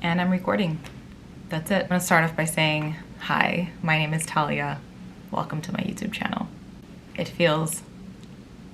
And I'm recording. That's it. I'm gonna start off by saying, hi, my name is Talia. Welcome to my YouTube channel. It feels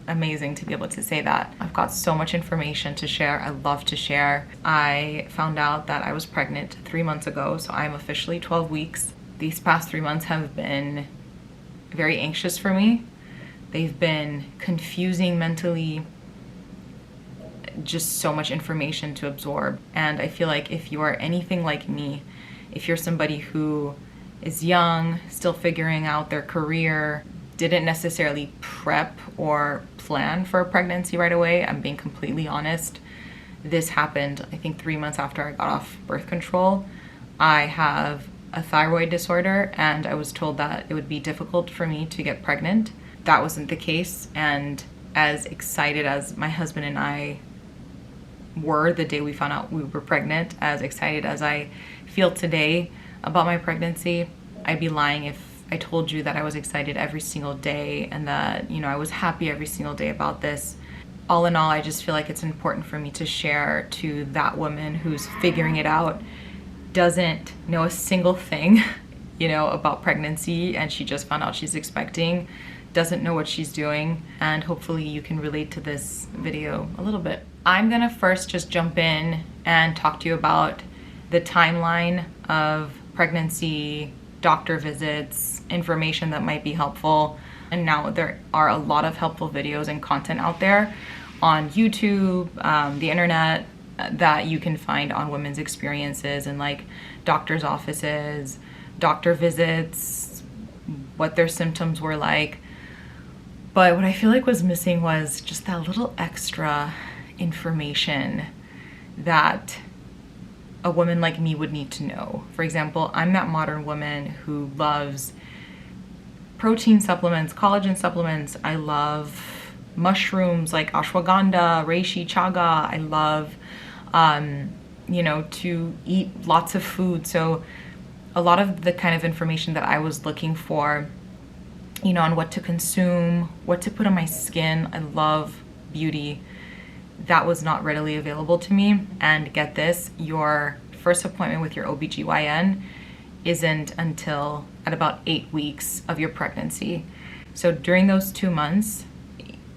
amazing to be able to say that. I've got so much information to share. I love to share. I found out that I was pregnant 3 months ago, so I'm officially 12 weeks. These past 3 months have been very anxious for me. They've been confusing mentally, just so much information to absorb. And I feel like if you are anything like me, if you're somebody who is young, still figuring out their career, didn't necessarily prep or plan for a pregnancy right away, I'm being completely honest. This happened, I think 3 months after I got off birth control. I have a thyroid disorder and I was told that it would be difficult for me to get pregnant. That wasn't the case, and as excited as my husband and I were the day we found out we were pregnant, as excited as I feel today about my pregnancy, I'd be lying if I told you that I was excited every single day and that, you know, I was happy every single day about this. All in all, I just feel like it's important for me to share to that woman who's figuring it out, doesn't know a single thing, you know, about pregnancy, and she just found out she's expecting, doesn't know what she's doing, and hopefully you can relate to this video a little bit. I'm gonna first just jump in and talk to you about the timeline of pregnancy, doctor visits, information that might be helpful. And now there are a lot of helpful videos and content out there on YouTube, the internet, that you can find on women's experiences and like doctor's offices, doctor visits, what their symptoms were like. But what I feel like was missing was just that little extra information that a woman like me would need to know. For example, I'm that modern woman who loves protein supplements, collagen supplements. I love mushrooms like ashwagandha, reishi, chaga. I love, you know, to eat lots of food. So a lot of the kind of information that I was looking for, you know, on what to consume, what to put on my skin. I love beauty. That was not readily available to me. And get this, your first appointment with your OBGYN isn't until at about 8 weeks of your pregnancy. So during those 2 months,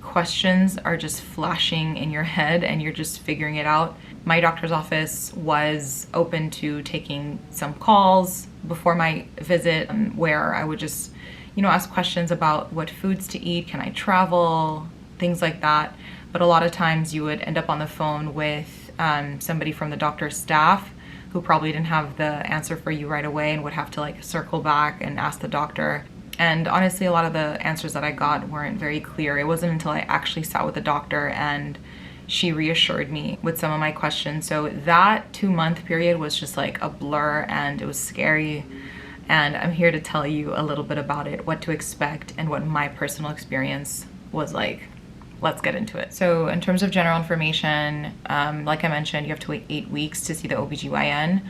questions are just flashing in your head and you're just figuring it out. My doctor's office was open to taking some calls before my visit, where I would just, you know, ask questions about what foods to eat, can I travel, things like that. But a lot of times you would end up on the phone with somebody from the doctor's staff who probably didn't have the answer for you right away and would have to like circle back and ask the doctor. And honestly, a lot of the answers that I got weren't very clear. It wasn't until I actually sat with the doctor and she reassured me with some of my questions. So that 2-month period was just like a blur and it was scary. And I'm here to tell you a little bit about it, what to expect and what my personal experience was like. Let's get into it. So in terms of general information, like I mentioned, you have to wait 8 weeks to see the OBGYN.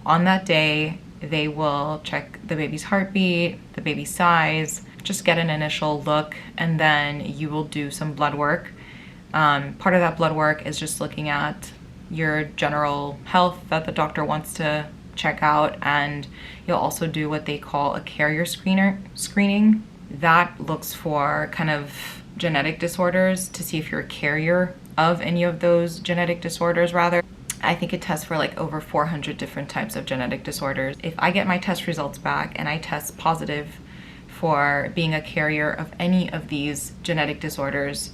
On that day, they will check the baby's heartbeat, the baby's size, just get an initial look, and then you will do some blood work. Part of that blood work is just looking at your general health that the doctor wants to check out, and you'll also do what they call a carrier screening. That looks for kind of genetic disorders to see if you're a carrier of any of those genetic disorders, rather. I think it tests for like over 400 different types of genetic disorders. If I get my test results back and I test positive for being a carrier of any of these genetic disorders,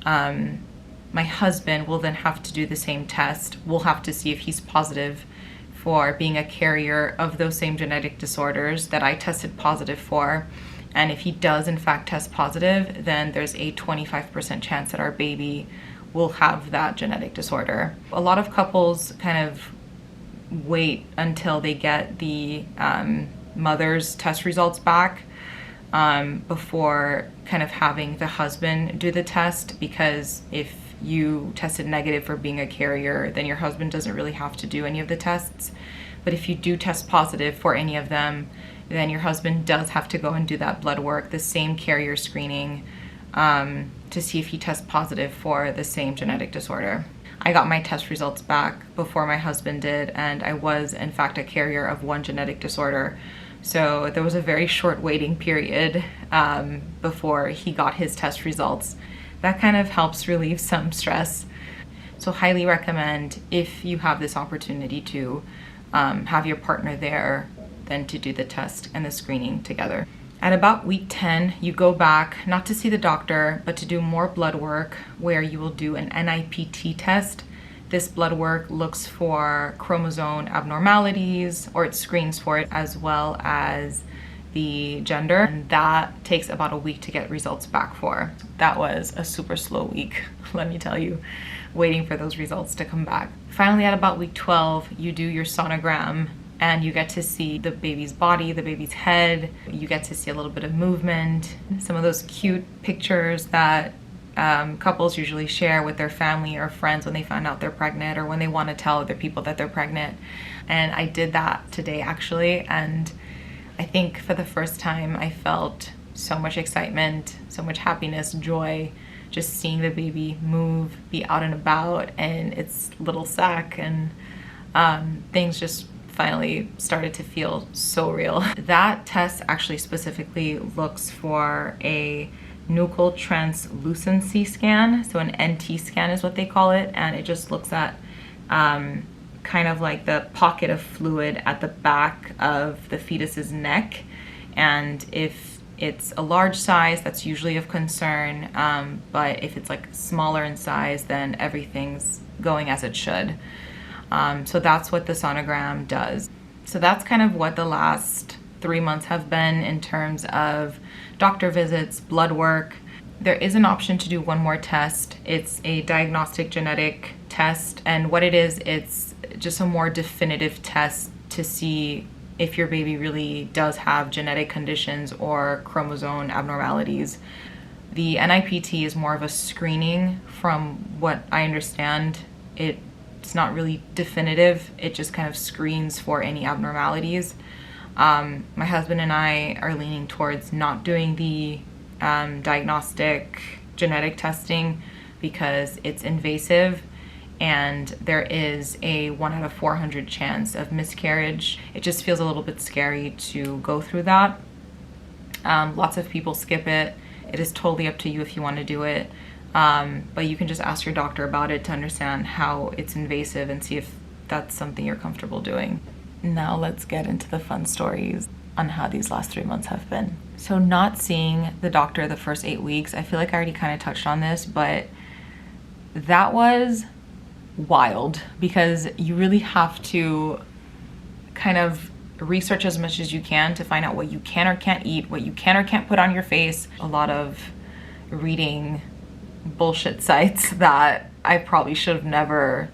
my husband will then have to do the same test. We'll have to see if he's positive for being a carrier of those same genetic disorders that I tested positive for. And if he does in fact test positive, then there's a 25% chance that our baby will have that genetic disorder. A lot of couples kind of wait until they get the mother's test results back before kind of having the husband do the test, because if you tested negative for being a carrier, then your husband doesn't really have to do any of the tests. But if you do test positive for any of them, then your husband does have to go and do that blood work, the same carrier screening, to see if he tests positive for the same genetic disorder. I got my test results back before my husband did, and I was in fact a carrier of one genetic disorder. So there was a very short waiting period before he got his test results. That kind of helps relieve some stress. So highly recommend, if you have this opportunity to have your partner there, then to do the test and the screening together. At about week 10, you go back, not to see the doctor, but to do more blood work, where you will do an NIPT test. This blood work looks for chromosome abnormalities, or it screens for it, as well as the gender. And that takes about a week to get results back for. That was a super slow week, let me tell you, waiting for those results to come back. Finally, at about week 12, you do your sonogram, and you get to see the baby's body, the baby's head. You get to see a little bit of movement, some of those cute pictures that couples usually share with their family or friends when they find out they're pregnant, or when they want to tell other people that they're pregnant. And I did that today actually, and I think for the first time I felt so much excitement, so much happiness, joy, just seeing the baby move, be out and about in its little sack, and things just finally started to feel so real. That test actually specifically looks for a nuchal translucency scan, so an NT scan is what they call it, and it just looks at kind of like the pocket of fluid at the back of the fetus's neck, and if it's a large size, that's usually of concern, but if it's like smaller in size, then everything's going as it should. So that's what the sonogram does. So that's kind of what the last 3 months have been in terms of doctor visits, blood work. There is an option to do one more test. It's a diagnostic genetic test, and what it is, it's just a more definitive test to see if your baby really does have genetic conditions or chromosome abnormalities. The NIPT is more of a screening. From what I understand, it's not really definitive. It just kind of screens for any abnormalities. My husband and I are leaning towards not doing the diagnostic genetic testing because it's invasive, and there is a 1 out of 400 chance of miscarriage. It just feels a little bit scary to go through that. Lots of people skip it. It is totally up to you if you want to do it. But you can just ask your doctor about it to understand how it's invasive and see if that's something you're comfortable doing. Now let's get into the fun stories on how these last 3 months have been. So not seeing the doctor the first 8 weeks, I feel like I already kind of touched on this, but that was wild because you really have to kind of research as much as you can to find out what you can or can't eat, what you can or can't put on your face. A lot of reading bullshit sites that I probably should have never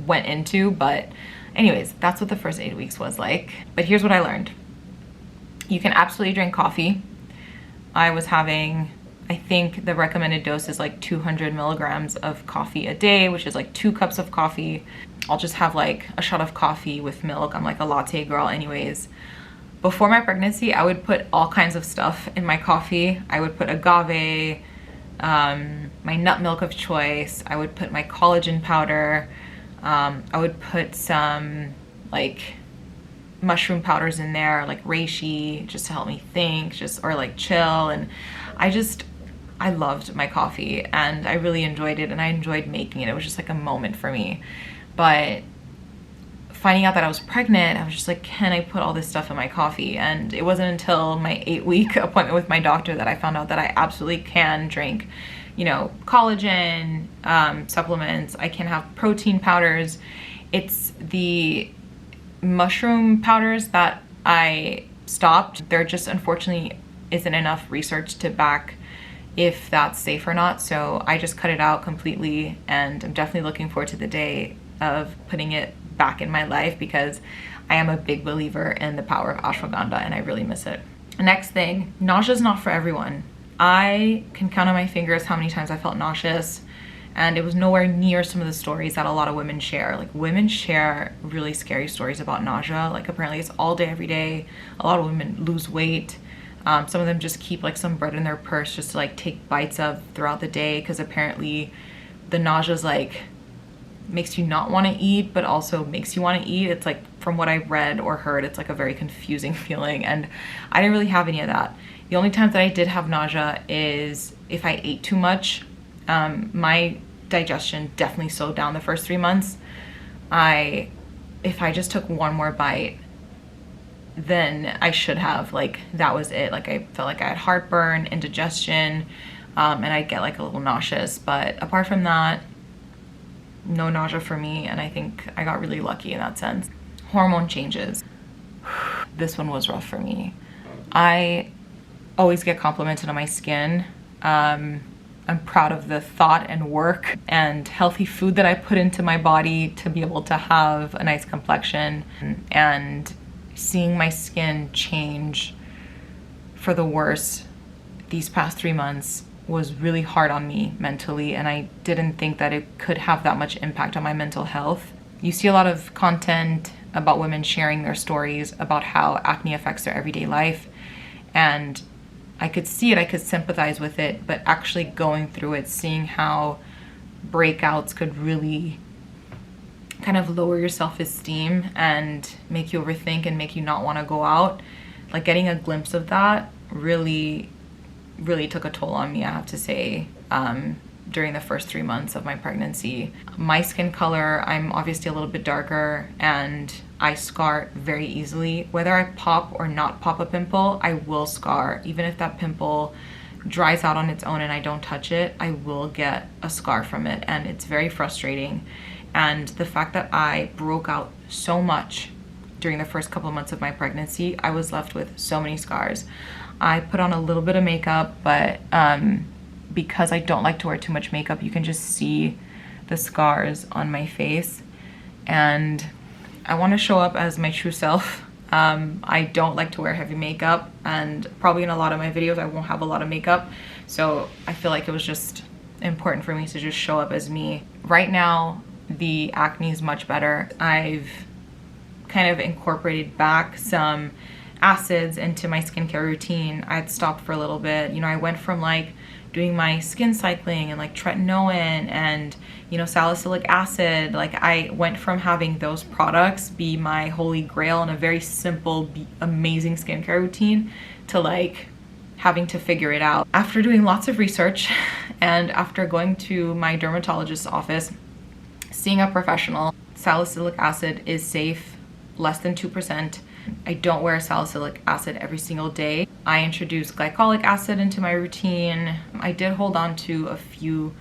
went into, but anyways, that's what the first 8 weeks was like. But here's what I learned. You can absolutely drink coffee. I was having, I think the recommended dose is like 200 milligrams of coffee a day, which is like 2 cups of coffee. I'll just have like a shot of coffee with milk. I'm like a latte girl anyways. Before my pregnancy, I would put all kinds of stuff in my coffee. I would put agave, my nut milk of choice. I would put my collagen powder. I would put some like mushroom powders in there, like reishi, just to help me think, or like chill. And I loved my coffee and I really enjoyed it, and I enjoyed making it. It was just like a moment for me. But finding out that I was pregnant, I was just like, can I put all this stuff in my coffee? And it wasn't until my 8-week appointment with my doctor that I found out that I absolutely can drink, you know, collagen, supplements. I can have protein powders. It's the mushroom powders that I stopped. There just unfortunately isn't enough research to back if that's safe or not. So I just cut it out completely, and I'm definitely looking forward to the day of putting it back in my life because I am a big believer in the power of ashwagandha and I really miss it. Next thing, nausea is not for everyone. I can count on my fingers how many times I felt nauseous, and it was nowhere near some of the stories that a lot of women share. Like, women share really scary stories about nausea. Like, apparently it's all day, every day. A lot of women lose weight. Some of them just keep like some bread in their purse just to like take bites of throughout the day, because apparently the nausea is like makes you not want to eat, but also makes you want to eat. It's like, from what I read or heard, it's like a very confusing feeling, and I didn't really have any of that. The only times that I did have nausea is if I ate too much. My digestion definitely slowed down the first 3 months. If I just took one more bite, then I should have, like, that was it. Like, I felt like I had heartburn, indigestion, and I'd get like a little nauseous. But apart from that, no nausea for me, and I think I got really lucky in that sense. Hormone changes. This one was rough for me. I always get complimented on my skin. I'm proud of the thought and work and healthy food that I put into my body to be able to have a nice complexion, and seeing my skin change for the worse these past 3 months was really hard on me mentally, and I didn't think that it could have that much impact on my mental health. You see a lot of content about women sharing their stories about how acne affects their everyday life, and I could see it, I could sympathize with it, but actually going through it, seeing how breakouts could really kind of lower your self-esteem and make you overthink and make you not want to go out, like getting a glimpse of that really took a toll on me, I have to say, during the first 3 months of my pregnancy. My skin color, I'm obviously a little bit darker, and I scar very easily. Whether I pop or not pop a pimple, I will scar. Even if that pimple dries out on its own and I don't touch it, I will get a scar from it, and it's very frustrating. And the fact that I broke out so much during the first couple of months of my pregnancy, I was left with so many scars. I put on a little bit of makeup, but because I don't like to wear too much makeup, you can just see the scars on my face, and I want to show up as my true self. I don't like to wear heavy makeup, and probably in a lot of my videos I won't have a lot of makeup, so I feel like it was just important for me to just show up as me. Right now the acne is much better. I've kind of incorporated back some acids into my skincare routine. I'd stopped for a little bit. You know, I went from like doing my skin cycling and like tretinoin and, you know, salicylic acid. Like, I went from having those products be my holy grail and a very simple, amazing skincare routine to like having to figure it out. After doing lots of research and after going to my dermatologist's office, seeing a professional, salicylic acid is safe, less than 2%. I don't wear salicylic acid every single day. I introduced glycolic acid into my routine. I did hold on to a few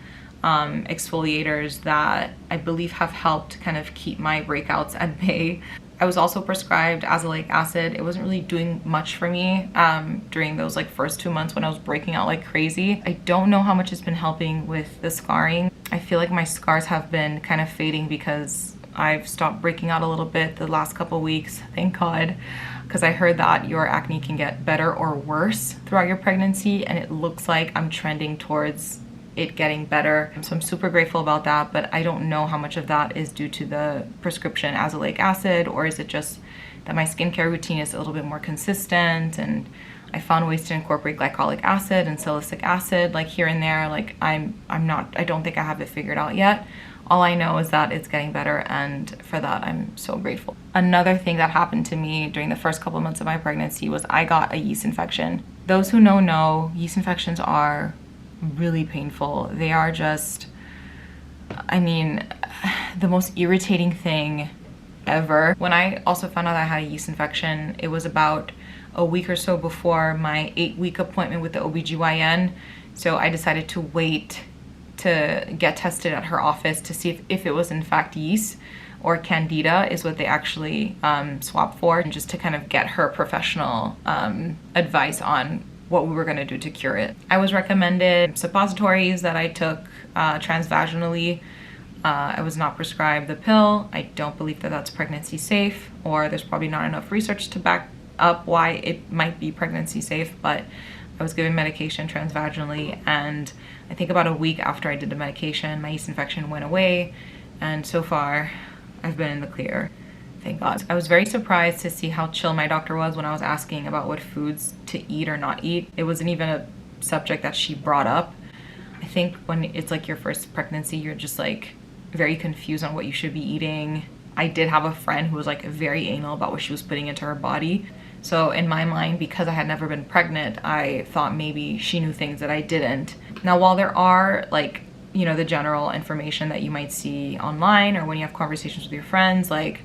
exfoliators that I believe have helped kind of keep my breakouts at bay. I was also prescribed azelaic acid. It wasn't really doing much for me during those like first 2 months when I was breaking out like crazy. I don't know how much it's been helping with the scarring. I feel like my scars have been kind of fading because I've stopped breaking out a little bit the last couple weeks, thank God, because I heard that your acne can get better or worse throughout your pregnancy, and it looks like I'm trending towards it getting better. So I'm super grateful about that, but I don't know how much of that is due to the prescription azelaic acid, or is it just that my skincare routine is a little bit more consistent and I found ways to incorporate glycolic acid and salicylic acid like here and there. Like, I don't think I have it figured out yet. All I know is that it's getting better, and for that I'm so grateful. Another thing that happened to me during the first couple months of my pregnancy was I got a yeast infection. Those who know, yeast infections are really painful. They are just, I mean, the most irritating thing ever. When I also found out I had a yeast infection, it was about a week or so before my 8-week appointment with the OBGYN. So I decided to wait to get tested at her office to see if it was in fact yeast, or candida is what they actually swab for, and just to kind of get her professional advice on what we were going to do to cure it. I was recommended suppositories that I took transvaginally. I was not prescribed the pill. I don't believe that that's pregnancy safe, or there's probably not enough research to back up why it might be pregnancy safe, but I was given medication transvaginally, and I think about a week after I did the medication, my yeast infection went away, and so far I've been in the clear, thank God. I was very surprised to see how chill my doctor was when I was asking about what foods to eat or not eat. It wasn't even a subject that she brought up. I think when it's like your first pregnancy, you're just like very confused on what you should be eating. I did have a friend who was like very anal about what she was putting into her body. So in my mind, because I had never been pregnant, I thought maybe she knew things that I didn't. Now, while there are like, you know, the general information that you might see online or when you have conversations with your friends, like,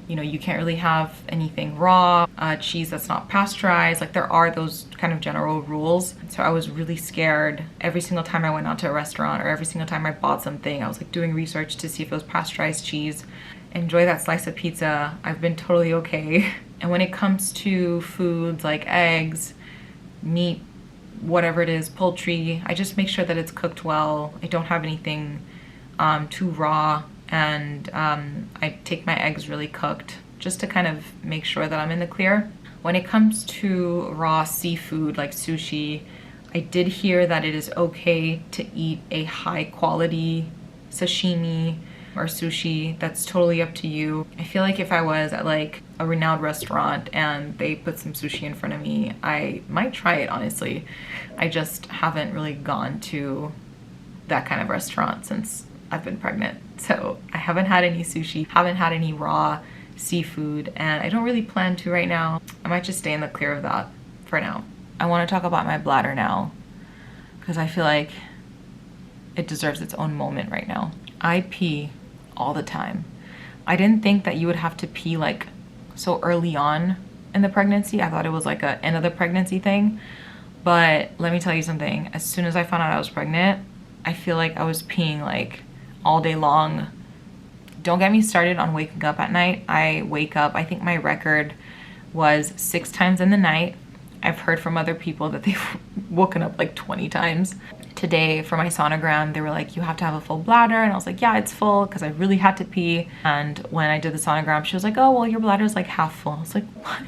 you know, you can't really have anything raw, cheese that's not pasteurized. Like, there are those kind of general rules. So I was really scared every single time I went out to a restaurant or every single time I bought something. I was like doing research to see if it was pasteurized cheese. Enjoy that slice of pizza. I've been totally okay. And when it comes to foods like eggs, meat, whatever it is, poultry, I just make sure that it's cooked well. I don't have anything too raw, and I take my eggs really cooked just to kind of make sure that I'm in the clear. When it comes to raw seafood like sushi, I did hear that it is okay to eat a high quality sashimi or sushi. That's totally up to you. I feel like if I was at like a renowned restaurant and they put some sushi in front of me, I might try it, honestly. I just haven't really gone to that kind of restaurant since I've been pregnant. So I haven't had any sushi, haven't had any raw seafood, and I don't really plan to right now. I might just stay in the clear of that for now. I want to talk about my bladder now because I feel like it deserves its own moment right now. I pee all the time. I didn't think that you would have to pee like so early on in the pregnancy. I thought it was like a end of the pregnancy thing. But let me tell you something. As soon as I found out I was pregnant, I feel like I was peeing like all day long. Don't get me started on waking up at night. I wake up, I think my record was 6 times in the night. I've heard from other people that they've woken up like 20 times. Today for my sonogram, they were like, you have to have a full bladder. And I was like, yeah, it's full, because I really had to pee. And when I did the sonogram, she was like, oh, well, your bladder is like half full. I was like, what?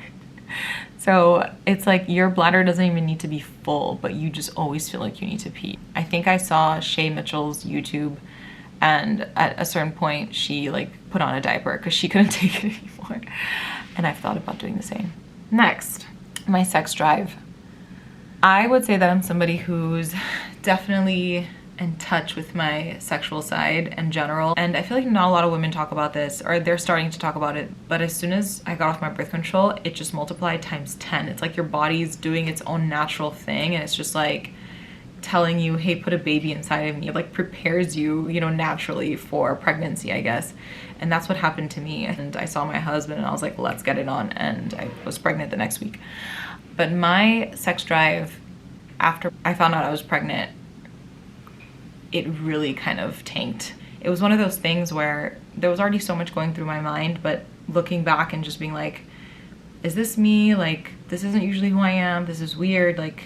So it's like your bladder doesn't even need to be full, but you just always feel like you need to pee. I think I saw Shay Mitchell's YouTube, and at a certain point she like put on a diaper because she couldn't take it anymore. And I've thought about doing the same. Next, my sex drive. I would say that I'm somebody who's definitely in touch with my sexual side in general. And I feel like not a lot of women talk about this, or they're starting to talk about it. But as soon as I got off my birth control, it just multiplied times 10. It's like your body's doing its own natural thing. And it's just like telling you, hey, put a baby inside of me. It like prepares you, you know, naturally for pregnancy, I guess. And that's what happened to me. And I saw my husband and I was like, let's get it on. And I was pregnant the next week. But my sex drive after I found out I was pregnant, it really kind of tanked. It was one of those things where there was already so much going through my mind, but looking back and just being like, is this me? Like, this isn't usually who I am. This is weird. Like,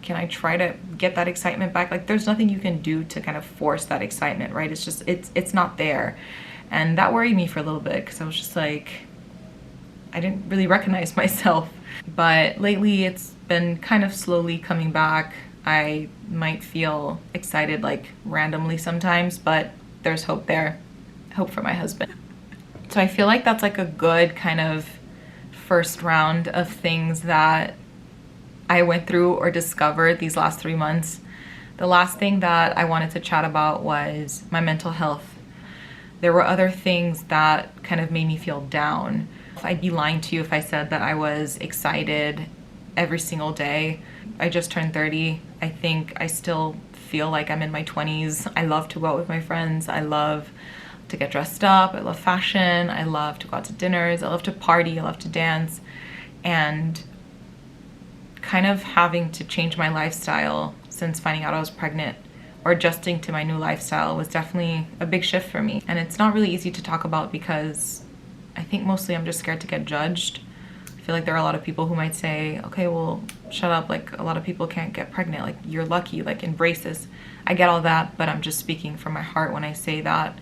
can I try to get that excitement back? Like, there's nothing you can do to kind of force that excitement, right? It's just, it's not there. And that worried me for a little bit because I was just like, I didn't really recognize myself. But lately it's been kind of slowly coming back. I might feel excited like randomly sometimes, but there's hope there. Hope for my husband. So I feel like that's like a good kind of first round of things that I went through or discovered these last 3 months. The last thing that I wanted to chat about was my mental health. There were other things that kind of made me feel down. I'd be lying to you if I said that I was excited every single day. I just turned 30. I think I still feel like I'm in my 20s. I love to go out with my friends. I love to get dressed up. I love fashion. I love to go out to dinners. I love to party. I love to dance. And kind of having to change my lifestyle since finding out I was pregnant, or adjusting to my new lifestyle, was definitely a big shift for me. And it's not really easy to talk about because I think mostly I'm just scared to get judged. I feel like there are a lot of people who might say, okay, well, shut up. Like, a lot of people can't get pregnant. Like, you're lucky, like, embrace this. I get all that, but I'm just speaking from my heart when I say that.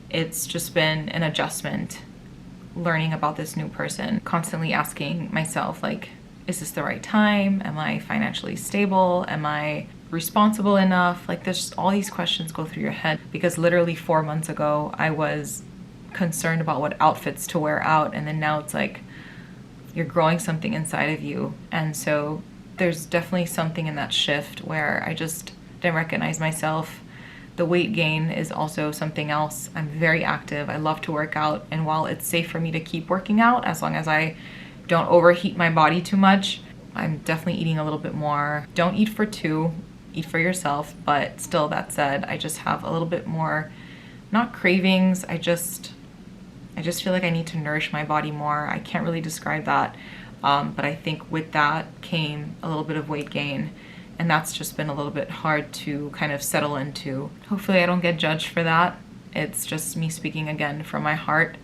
It's just been an adjustment, learning about this new person, constantly asking myself, like, is this the right time? Am I financially stable? Am I responsible enough? Like, there's just all these questions go through your head, because literally 4 months ago, I was concerned about what outfits to wear out, and then now it's like you're growing something inside of you. And so there's definitely something in that shift where I just didn't recognize myself, The weight gain is also something else. I'm very active. I love to work out. And while it's safe for me to keep working out, as long as I don't overheat my body too much, I'm definitely eating a little bit more. Don't eat for two, eat for yourself. But still, that said, I just have a little bit more, not cravings. I just feel like I need to nourish my body more. I can't really describe that. But I think with that came a little bit of weight gain. And that's just been a little bit hard to kind of settle into. Hopefully I don't get judged for that. It's just me speaking again from my heart.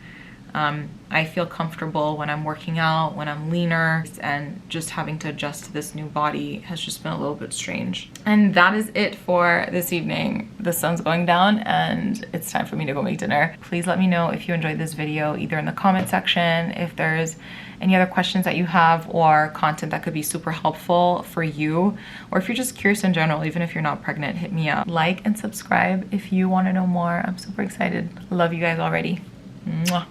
I feel comfortable when I'm working out, when I'm leaner, and just having to adjust to this new body has just been a little bit strange. And that is it for this evening. The sun's going down and it's time for me to go make dinner. Please let me know if you enjoyed this video, either in the comment section, if there's any other questions that you have or content that could be super helpful for you, or if you're just curious in general, even if you're not pregnant, hit me up. Like and subscribe if you want to know more. I'm super excited. Love you guys already. Mwah.